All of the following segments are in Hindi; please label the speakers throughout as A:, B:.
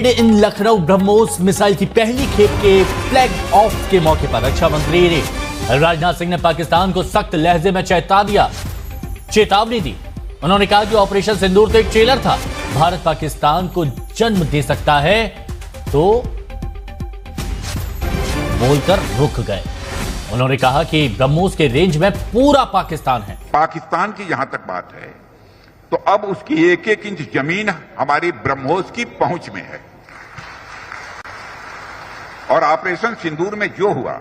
A: इन लखनऊ ब्रह्मोस मिसाइल की पहली खेप के फ्लैग ऑफ के मौके पर रक्षा मंत्री राजनाथ सिंह ने पाकिस्तान को सख्त लहजे में चेतावनी दी। उन्होंने कहा कि ऑपरेशन सिंदूर तो एक ट्रेलर था, भारत पाकिस्तान को जन्म दे सकता है, तो बोलकर रुक गए। उन्होंने कहा कि ब्रह्मोस के रेंज में पूरा पाकिस्तान है।
B: पाकिस्तान की जहां तक बात है तो अब उसकी एक एक इंच जमीन हमारी ब्रह्मोस की पहुंच में है। और ऑपरेशन सिंदूर में जो हुआ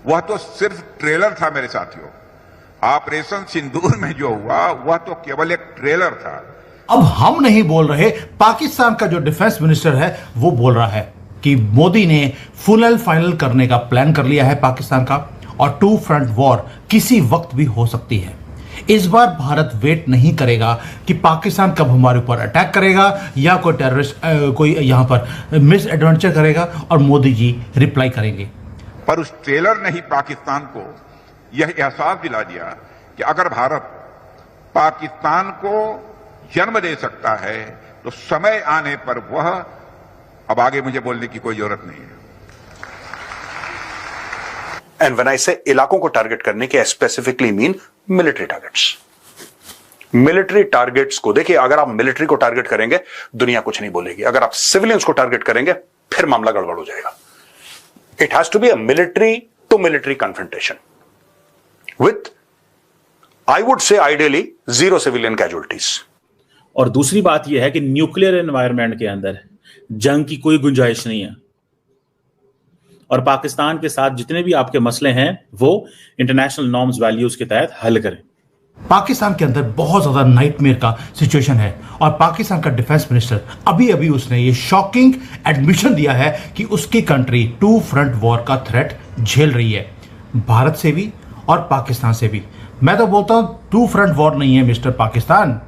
B: वह तो सिर्फ ट्रेलर था मेरे साथियों। ऑपरेशन सिंदूर में जो हुआ वह तो केवल एक ट्रेलर था।
C: अब हम नहीं बोल रहे, पाकिस्तान का जो डिफेंस मिनिस्टर है वो बोल रहा है कि मोदी ने फुल एंड फाइनल करने का प्लान कर लिया है पाकिस्तान का, और टू फ्रंट वॉर किसी वक्त भी हो सकती है। इस बार भारत वेट नहीं करेगा कि पाकिस्तान कब हमारे ऊपर अटैक करेगा या कोई टेररिस्ट कोई यहां पर मिस एडवेंचर करेगा और मोदी जी रिप्लाई करेंगे।
B: पर उस ट्रेलर ने ही पाकिस्तान को यह एहसास दिला दिया कि अगर भारत पाकिस्तान को जन्म दे सकता है तो समय आने पर वह, अब आगे मुझे बोलने की कोई जरूरत नहीं है।
D: And when I say इलाकों को टारगेट करने के, I specifically mean military targets. Military targets को देखिए, अगर आप मिलिट्री को टारगेट करेंगे दुनिया कुछ नहीं बोलेगी, अगर आप सिविलियंस को टारगेट करेंगे फिर मामला गड़बड़ हो जाएगा। It has to be a military to military confrontation with, I would say ideally, zero civilian casualties.
E: और दूसरी बात यह है कि न्यूक्लियर एनवायरनमेंट के अंदर जंग की कोई गुंजाइश नहीं है, और पाकिस्तान के साथ जितने भी आपके मसले हैं वो इंटरनेशनल नॉर्म्स वैल्यूज के तहत हल करें।
C: पाकिस्तान के अंदर बहुत ज्यादा नाइटमेयर का सिचुएशन है, और पाकिस्तान का डिफेंस मिनिस्टर अभी उसने ये शॉकिंग एडमिशन दिया है कि उसकी कंट्री टू फ्रंट वॉर का थ्रेट झेल रही है, भारत से भी और पाकिस्तान से भी। मैं तो बोलता हूं टू फ्रंट वॉर नहीं है मिस्टर पाकिस्तान,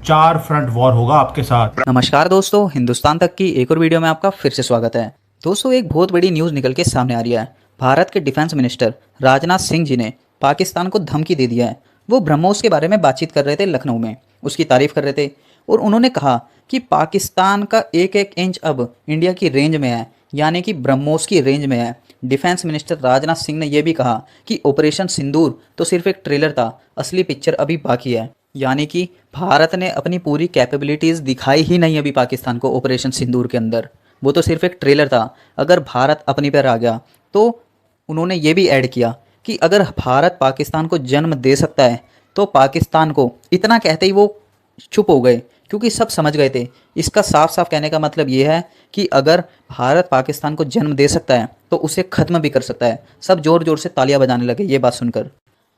C: 4 फ्रंट वॉर होगा आपके साथ।
F: नमस्कार दोस्तों, हिंदुस्तान तक की एक और वीडियो में आपका फिर से स्वागत है। दोस्तों, एक बहुत बड़ी न्यूज़ निकल के सामने आ रही है। भारत के डिफेंस मिनिस्टर राजनाथ सिंह जी ने पाकिस्तान को धमकी दे दिया है। वो ब्रह्मोस के बारे में बातचीत कर रहे थे लखनऊ में, उसकी तारीफ कर रहे थे, और उन्होंने कहा कि पाकिस्तान का एक एक इंच अब इंडिया की रेंज में है, यानी कि ब्रह्मोस की रेंज में है। डिफेंस मिनिस्टर राजनाथ सिंह ने यह भी कहा कि ऑपरेशन सिंदूर तो सिर्फ एक ट्रेलर था, असली पिक्चर अभी बाकी है। यानी कि भारत ने अपनी पूरी कैपेबिलिटीज़ दिखाई ही नहीं अभी पाकिस्तान को ऑपरेशन सिंदूर के अंदर, वो तो सिर्फ एक ट्रेलर था। अगर भारत अपनी पर आ गया तो उन्होंने ये भी ऐड किया कि अगर भारत पाकिस्तान को जन्म दे सकता है तो पाकिस्तान को, इतना कहते ही वो चुप हो गए क्योंकि सब समझ गए थे। इसका साफ साफ कहने का मतलब ये है कि अगर भारत पाकिस्तान को जन्म दे सकता है तो उसे ख़त्म भी कर सकता है। सब ज़ोर ज़ोर से तालियां बजाने लगे ये बात सुनकर।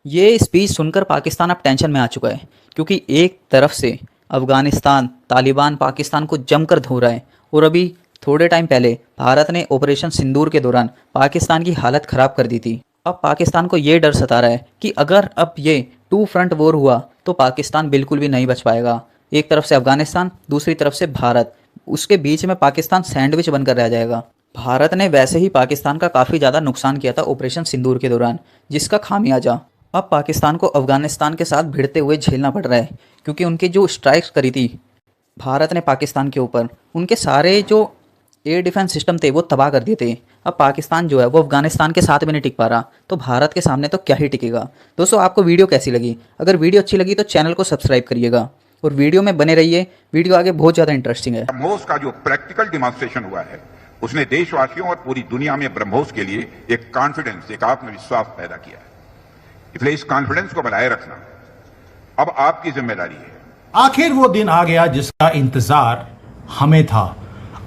F: ये स्पीच सुनकर पाकिस्तान अब टेंशन में आ चुका है, क्योंकि एक तरफ से अफ़गानिस्तान, तालिबान पाकिस्तान को जमकर धो रहा है, और अभी थोड़े टाइम पहले भारत ने ऑपरेशन सिंदूर के दौरान पाकिस्तान की हालत ख़राब कर दी थी। अब पाकिस्तान को ये डर सता रहा है कि अगर अब ये टू फ्रंट वॉर हुआ तो पाकिस्तान बिल्कुल भी नहीं बच पाएगा। एक तरफ से अफ़गानिस्तान, दूसरी तरफ से भारत, उसके बीच में पाकिस्तान सैंडविच बनकर रह जाएगा। भारत ने वैसे ही पाकिस्तान का काफ़ी ज़्यादा नुकसान किया था ऑपरेशन सिंदूर के दौरान, जिसका खामियाजा अब पाकिस्तान को अफ़गानिस्तान के साथ भिड़ते हुए झेलना पड़ रहा है, क्योंकि उनकी जो स्ट्राइक्स करी थी भारत ने पाकिस्तान के ऊपर, उनके सारे जो एयर डिफेंस सिस्टम थे वो तबाह कर दिए थे। अब पाकिस्तान जो है वो अफगानिस्तान के साथ भी नहीं टिक पा रहा, तो भारत के सामने तो क्या ही टिकेगा। दोस्तों, आपको वीडियो कैसी लगी? अगर वीडियो अच्छी लगी तो चैनल को सब्सक्राइब करिएगा और वीडियो में बने रहिए, वीडियो आगे बहुत ज़्यादा इंटरेस्टिंग है।
B: ब्रह्मोस का जो प्रैक्टिकल डिमॉन्स्ट्रेशन हुआ है उसने देशवासियों और पूरी दुनिया में ब्रह्मोस के लिए एक कॉन्फिडेंस, एक आत्मविश्वास पैदा किया है। इसलिए इस कॉन्फिडेंस को बनाए रखना अब आपकी जिम्मेदारी है।
C: आखिर वो दिन आ गया जिसका इंतजार हमें था।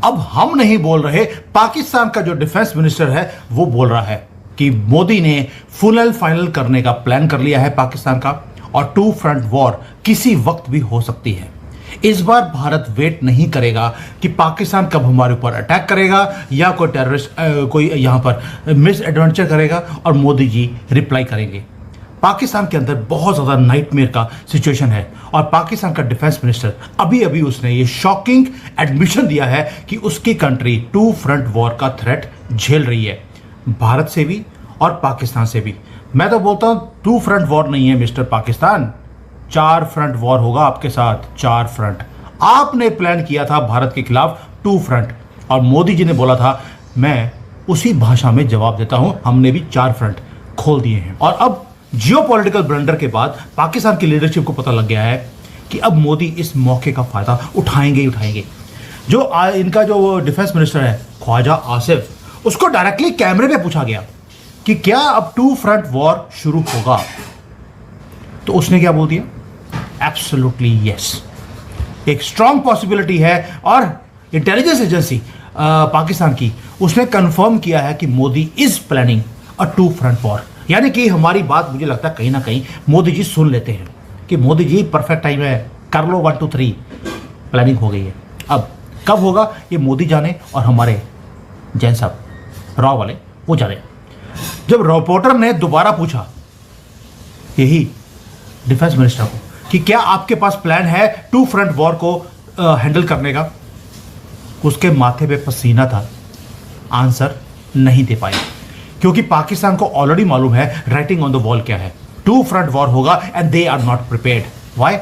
C: अब हम नहीं बोल रहे, पाकिस्तान का जो डिफेंस मिनिस्टर है वो बोल रहा है कि मोदी ने फुल एंड फाइनल करने का प्लान कर लिया है पाकिस्तान का, और टू फ्रंट वॉर किसी वक्त भी हो सकती है। इस बार भारत वेट नहीं करेगा कि पाकिस्तान कब हमारे ऊपर अटैक करेगा या कोई टेररिस्ट कोई यहां पर मिस एडवेंचर करेगा और मोदी जी रिप्लाई करेंगे। पाकिस्तान के अंदर बहुत ज़्यादा नाइटमेयर का सिचुएशन है, और पाकिस्तान का डिफेंस मिनिस्टर अभी उसने ये शॉकिंग एडमिशन दिया है कि उसकी कंट्री टू फ्रंट वॉर का थ्रेट झेल रही है, भारत से भी और पाकिस्तान से भी। मैं तो बोलता हूं टू फ्रंट वॉर नहीं है मिस्टर पाकिस्तान, 4 फ्रंट वॉर होगा आपके साथ, 4 फ्रंट। आपने प्लान किया था भारत के खिलाफ टू फ्रंट, और मोदी जी ने बोला था मैं उसी भाषा में जवाब देता हूं, हमने भी 4 फ्रंट खोल दिए हैं। और अब जियोपॉलिटिकल ब्लंडर के बाद पाकिस्तान की लीडरशिप को पता लग गया है कि अब मोदी इस मौके का फायदा उठाएंगे ही उठाएंगे। जो इनका जो डिफेंस मिनिस्टर है ख्वाजा आसिफ, उसको डायरेक्टली कैमरे पे पूछा गया कि क्या अब 2 फ्रंट वॉर शुरू होगा, तो उसने क्या बोल दिया, एब्सोल्युटली यस, एक स्ट्रांग पॉसिबिलिटी है। और इंटेलिजेंस एजेंसी पाकिस्तान की, उसने कंफर्म किया है कि Modi is planning a 2 front war. यानी कि हमारी बात मुझे लगता है कहीं ना कहीं मोदी जी सुन लेते हैं कि मोदी जी परफेक्ट टाइम है, कर लो 1 2 3, प्लानिंग हो गई है। अब कब होगा ये मोदी जाने और हमारे जैन साहब राव वाले वो जाने। जब रिपोर्टर ने दोबारा पूछा यही डिफेंस मिनिस्टर को कि क्या आपके पास प्लान है 2 फ्रंट वॉर को हैंडल करने का, उसके माथे पे पसीना था, आंसर नहीं दे पाया, क्योंकि पाकिस्तान को ऑलरेडी मालूम है राइटिंग ऑन द वॉल क्या है, 2 फ्रंट वॉर होगा and they are not prepared. Why?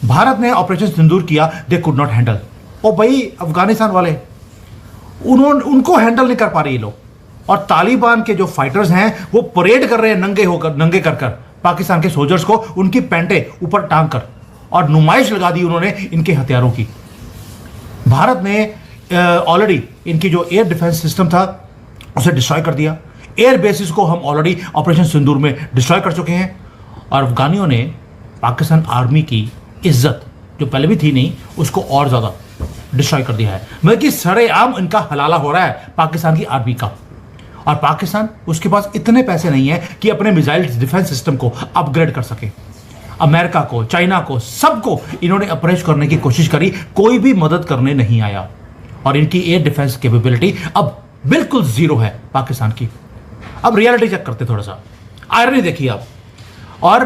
C: Bharat ने ऑपरेशन सिंदूर किया, दे कुड नॉट हैंडल। ओ भाई, अफगानिस्तान वाले उनको हैंडल नहीं कर पा रहे ये लोग, और तालिबान के जो फाइटर्स हैं वो परेड कर रहे हैं नंगे कर पाकिस्तान के सोल्जर्स को, उनकी पैंटे ऊपर टांग कर, और नुमाइश लगा दी उन्होंने इनके हथियारों की। भारत ने ऑलरेडी इनकी जो एयर डिफेंस सिस्टम था उसे डिस्ट्रॉय कर दिया। एयर बेसिस को हम ऑलरेडी ऑपरेशन सिंदूर में डिस्ट्रॉय कर चुके हैं, और अफगानियों ने पाकिस्तान आर्मी की इज्जत जो पहले भी थी नहीं, उसको और ज़्यादा डिस्ट्रॉय कर दिया है। मतलब कि सरेआम इनका हलाला हो रहा है पाकिस्तान की आर्मी का। और पाकिस्तान, उसके पास इतने पैसे नहीं है कि अपने मिसाइल डिफेंस सिस्टम को अपग्रेड कर सके। अमेरिका को, चाइना को, सबको इन्होंने अप्रोच करने की कोशिश करी, कोई भी मदद करने नहीं आया। और इनकी एयर डिफेंस कैपेबिलिटी अब बिल्कुल जीरो है पाकिस्तान की। अब रियलिटी चेक करते थोड़ा सा, आयरनी देखिए आप। और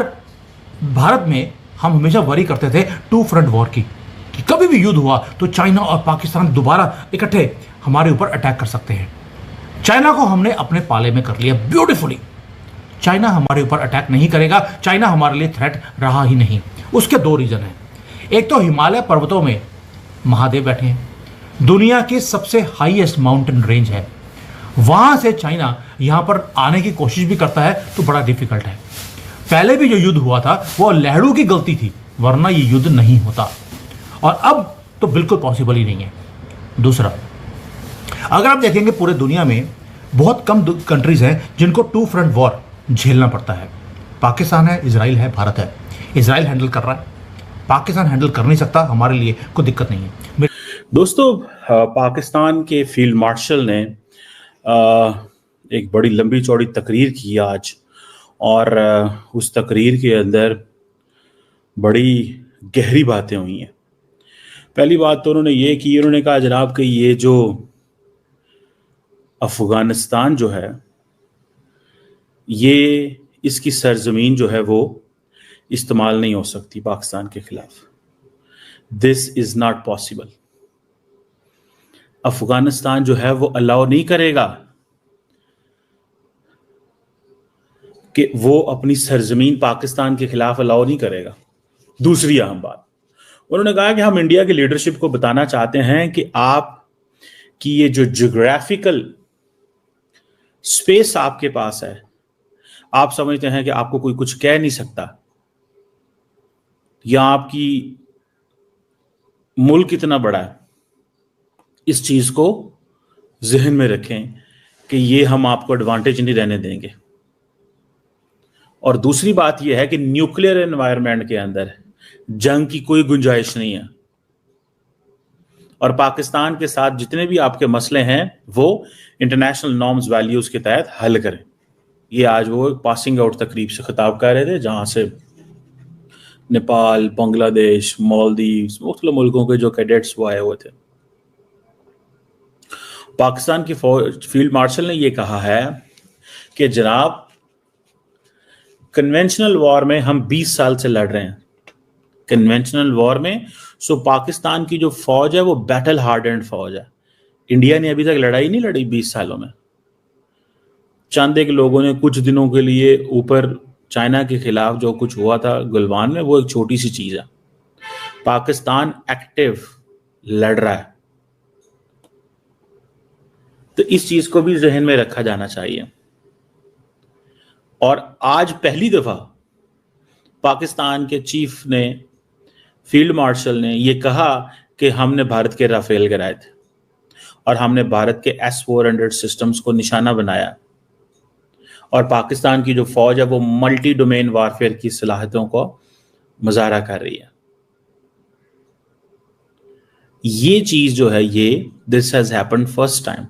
C: भारत में हम हमेशा वरी करते थे 2 फ्रंट वॉर की, कि कभी भी युद्ध हुआ तो चाइना और पाकिस्तान दोबारा इकट्ठे हमारे ऊपर अटैक कर सकते हैं। चाइना को हमने अपने पाले में कर लिया ब्यूटीफुली। चाइना हमारे ऊपर अटैक नहीं करेगा, चाइना हमारे लिए थ्रेट रहा ही नहीं। उसके 2 रीजन हैं। एक तो हिमालय पर्वतों में महादेव बैठे हैं, दुनिया की सबसे हाईएस्ट माउंटेन रेंज है, वहां से चाइना यहां पर आने की कोशिश भी करता है तो बड़ा डिफिकल्ट है। पहले भी जो युद्ध हुआ था वो लहरों की गलती थी, वरना ये युद्ध नहीं होता, और अब तो बिल्कुल पॉसिबल ही नहीं है। दूसरा, अगर आप देखेंगे पूरे दुनिया में बहुत कम कंट्रीज हैं जिनको 2 फ्रंट वॉर झेलना पड़ता है। पाकिस्तान है, इजराइल है, भारत है। इजराइल हैंडल कर रहा है, पाकिस्तान हैंडल कर नहीं सकता, हमारे लिए कोई दिक्कत नहीं है।
E: दोस्तों, पाकिस्तान के फील्ड मार्शल ने एक बड़ी लंबी चौड़ी तकरीर की आज, और उस तकरीर के अंदर बड़ी गहरी बातें हुई हैं। पहली बात तो उन्होंने ये की, उन्होंने कहा जनाब कि ये जो अफगानिस्तान जो है, ये इसकी सरजमीन जो है वो इस्तेमाल नहीं हो सकती पाकिस्तान के खिलाफ। This is not possible. Afghanistan जो है वो अलाउ नहीं करेगा कि वो अपनी सरजमीन पाकिस्तान के खिलाफ अलाउ नहीं करेगा। दूसरी अहम बात, उन्होंने कहा कि हम इंडिया की लीडरशिप को बताना चाहते हैं कि आप की ये जो ज्योग्राफिकल स्पेस आपके पास है, आप समझते हैं कि आपको कोई कुछ कह नहीं सकता, या आपकी मुल्क इतना बड़ा है, इस चीज को जहन में रखें कि ये हम आपको एडवांटेज नहीं रहने देंगे। और दूसरी बात यह है कि न्यूक्लियर एनवायरनमेंट के अंदर जंग की कोई गुंजाइश नहीं है, और पाकिस्तान के साथ जितने भी आपके मसले हैं वो इंटरनेशनल नॉर्म्स वैल्यूज के तहत हल करें। ये आज वो पासिंग आउट तकरीब से खिताब कर रहे थे, जहां से नेपाल, बांग्लादेश, मालदीव्स, मुख्तलिफ मुल्कों के जो कैडेट्स वो आए हुए थे। पाकिस्तान की फील्ड मार्शल ने यह कहा है कि जनाब, कन्वेंशनल वॉर में हम 20 साल से लड़ रहे हैं। कन्वेंशनल वॉर में पाकिस्तान की जो फौज है वो बैटल हार्डेंड फौज है। इंडिया ने अभी तक लड़ाई नहीं लड़ी 20 सालों में। चंद एक लोगों ने कुछ दिनों के लिए ऊपर चाइना के खिलाफ जो कुछ हुआ था गलवान में, वो एक छोटी सी चीज है। पाकिस्तान एक्टिव लड़ रहा है। तो इस चीज को भी जहन में रखा जाना चाहिए। और आज पहली दफा पाकिस्तान के चीफ ने, फील्ड मार्शल ने यह कहा कि हमने भारत के राफेल गिराए थे और हमने भारत के S-400 सिस्टम्स को निशाना बनाया, और पाकिस्तान की जो फौज है वो मल्टी डोमेन वारफेयर की सलाहियतों को मुजाहरा कर रही है। ये चीज जो है, ये this has happened first time.